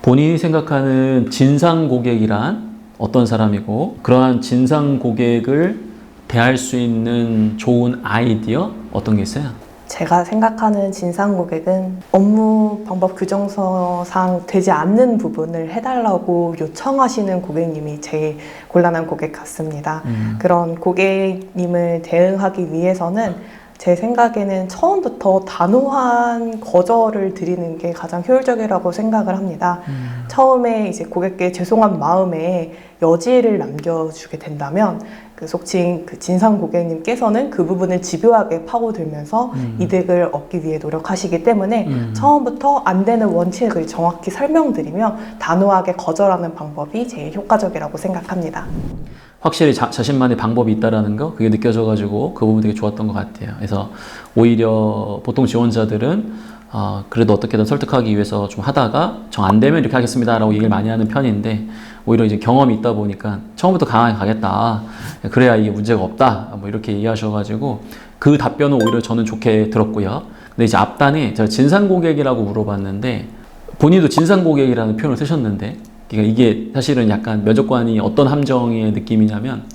본인이 생각하는 진상 고객이란 어떤 사람이고, 그러한 진상 고객을 대할 수 있는 좋은 아이디어 어떤 게 있어요? 제가 생각하는 진상 고객은 업무 방법 규정서상 되지 않는 부분을 해달라고 요청하시는 고객님이 제일 곤란한 고객 같습니다. 그런 고객님을 대응하기 위해서는 제 생각에는 처음부터 단호한 거절을 드리는 게 가장 효율적이라고 생각을 합니다. 처음에 이제 고객께 죄송한 마음에 여지를 남겨주게 된다면 그 속칭 그 진상 고객님께서는 그 부분을 집요하게 파고들면서 이득을 얻기 위해 노력하시기 때문에 처음부터 안 되는 원칙을 정확히 설명드리며 단호하게 거절하는 방법이 제일 효과적이라고 생각합니다. 확실히 자신만의 방법이 있다라는 거, 그게 느껴져가지고 그 부분 되게 좋았던 것 같아요. 그래서 오히려 보통 지원자들은 그래도 어떻게든 설득하기 위해서 좀 하다가 정 안 되면 이렇게 하겠습니다라고 얘기를 많이 하는 편인데, 오히려 이제 경험이 있다 보니까 처음부터 강하게 가겠다, 그래야 이게 문제가 없다, 뭐 이렇게 얘기하셔가지고 그 답변은 오히려 저는 좋게 들었고요. 근데 이제 앞단에 제가 진상 고객이라고 물어봤는데 본인도 진상 고객이라는 표현을 쓰셨는데, 그러니까 이게 사실은 약간 면접관이 어떤 함정의 느낌이냐면,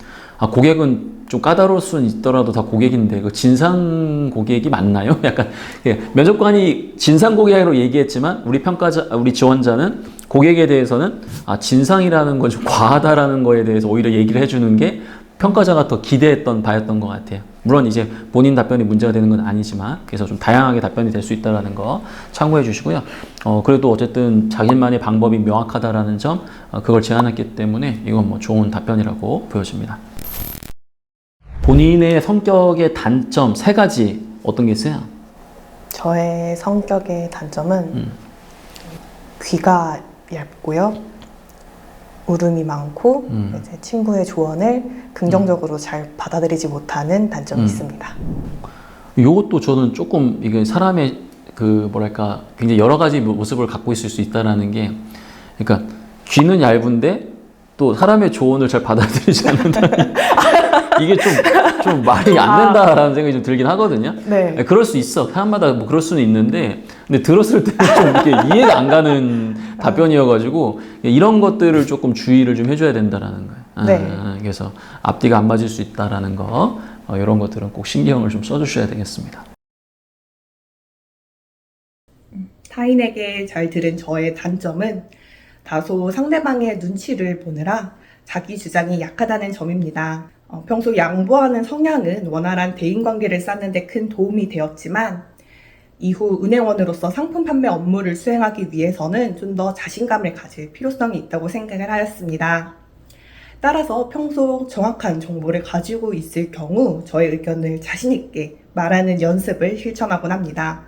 고객은 좀 까다로울 수는 있더라도 다 고객인데 그 진상 고객이 맞나요? 약간 면접관이 진상 고객으로 얘기했지만 우리 지원자는 고객에 대해서는 진상이라는 건 좀 과하다라는 거에 대해서 오히려 얘기를 해주는 게 평가자가 더 기대했던 바였던 것 같아요. 물론 이제 본인 답변이 문제가 되는 건 아니지만, 그래서 좀 다양하게 답변이 될 수 있다는 거 참고해 주시고요. 그래도 어쨌든 자기만의 방법이 명확하다라는 점, 그걸 제안했기 때문에 이건 뭐 좋은 답변이라고 보여집니다. 본인의 성격의 단점 3가지 어떤 게 있어요? 저의 성격의 단점은 귀가 얇고요, 울음이 많고 이제 친구의 조언을 긍정적으로 잘 받아들이지 못하는 단점이 있습니다. 이것도 저는 조금 이게 사람의 그 뭐랄까 굉장히 여러 가지 모습을 갖고 있을 수 있다라는 게, 그러니까 귀는 얇은데 또 사람의 조언을 잘 받아들이지 않는다. 이게 좀 말이 안 된다라는 생각이 좀 들긴 하거든요. 네. 그럴 수 있어. 사람마다 뭐 그럴 수는 있는데, 근데 들었을 때는 좀 이렇게 이해가 안 가는 답변이어가지고 이런 것들을 조금 주의를 좀 해줘야 된다라는 거예요. 네. 그래서 앞뒤가 안 맞을 수 있다라는 거, 이런 것들은 꼭 신경을 좀 써주셔야 되겠습니다. 타인에게 잘 들은 저의 단점은 다소 상대방의 눈치를 보느라 자기 주장이 약하다는 점입니다. 평소 양보하는 성향은 원활한 대인관계를 쌓는 데 큰 도움이 되었지만, 이후 은행원으로서 상품 판매 업무를 수행하기 위해서는 좀 더 자신감을 가질 필요성이 있다고 생각을 하였습니다. 따라서 평소 정확한 정보를 가지고 있을 경우 저의 의견을 자신 있게 말하는 연습을 실천하곤 합니다.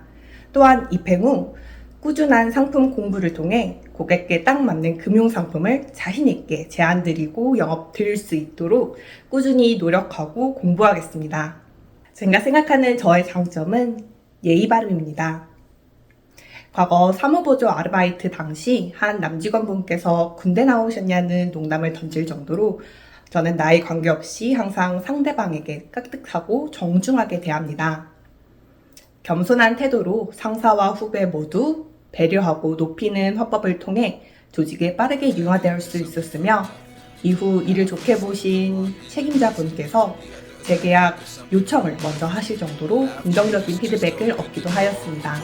또한 입행 후 꾸준한 상품 공부를 통해 고객께 딱 맞는 금융상품을 자신 있게 제안드리고 영업드릴 수 있도록 꾸준히 노력하고 공부하겠습니다. 제가 생각하는 저의 장점은 예의 바름입니다. 과거 사무보조 아르바이트 당시 한 남직원분께서 군대 나오셨냐는 농담을 던질 정도로 저는 나이 관계없이 항상 상대방에게 깍듯하고 정중하게 대합니다. 겸손한 태도로 상사와 후배 모두 배려하고 높이는 화법을 통해 조직에 빠르게 융화될 수 있었으며, 이후 이를 좋게 보신 책임자분께서 재계약 요청을 먼저 하실 정도로 긍정적인 피드백을 얻기도 하였습니다.